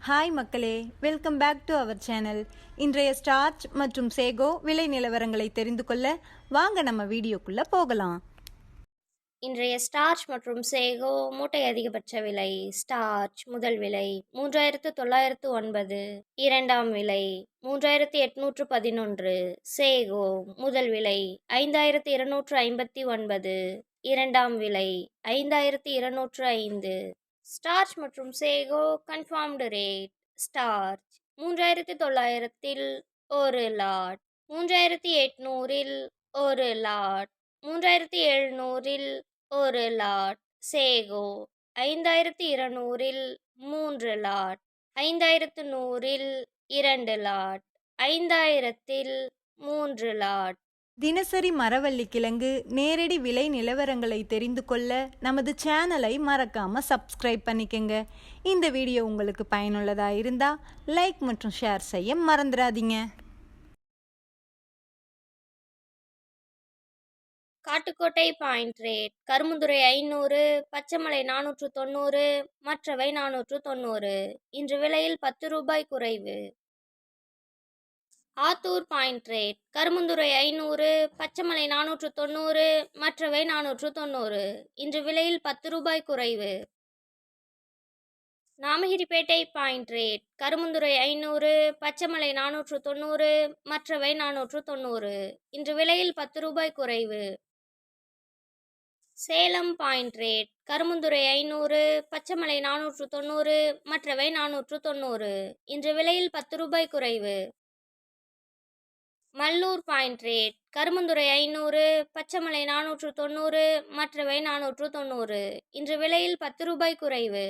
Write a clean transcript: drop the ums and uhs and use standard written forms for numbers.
Hi மக்களே, welcome back to our channel. இன்றைய starch மற்றும் சேகோ விலை நிலவரங்களை தெரிந்து கொள்ள வாங்க நம்ம வீடியோக்குள்ள போகலாம். இன்றைய ஸ்டார்ச் மற்றும் சேகோ மூட்டை அதிகபட்ச விலை. ஸ்டார்ச் முதல் விலை 3909, இரண்டாம் விலை 3811. சேகோ முதல் விலை 5259, இரண்டாம் விலை 5205. ஸ்டார்ச் மற்றும் சேகோ கன்ஃபார்ம்டு ரேட். ஸ்டார்ச் 3900-இல் ஒரு லாட், 3800-இல் ஒரு லாட், 3700-இல் ஒரு லாட். சேகோ 5200-இல் 3 லாட், 5100-இல் 2 லாட், 5000-இல் 3 லாட். தினசரி மரவள்ளி கிழங்கு நேரடி விலை நிலவரங்களை தெரிந்து கொள்ள நமது சேனலை மறக்காம சப்ஸ்கிரைப் பண்ணிக்கங்க. இந்த வீடியோ உங்களுக்கு பயனுள்ளதா இருந்தா லைக் மற்றும் ஷேர் செய்ய மறந்துடாதீங்க. Kattukottai point rate. கரும்புந்துறை 500, பச்சைமலை 490, மற்றவை 490. இன்று விலையில் 10 ரூபாய் குறைவு. Attur point rate. கரும்புந்துறை 500, பச்சைமலை 490, மற்றவை 490. இன்று விலையில் 10 ரூபாய் குறைவு. Namagiripettai point rate. கரும்புந்துறை 500, பச்சைமலை 490, மற்றவை 490. இன்று விலையில் 10 ரூபாய் குறைவு. Salem point rate. கரும்புந்துறை 500, பச்சைமலை 490, மற்றவை 490. இன்று விலையில் 10 ரூபாய் குறைவு. Mallur point rate. கரும்புந்துறை 500, பச்சைமலை 490, மற்றவை 490. இன்று விலையில் 10 ரூபாய் குறைவு.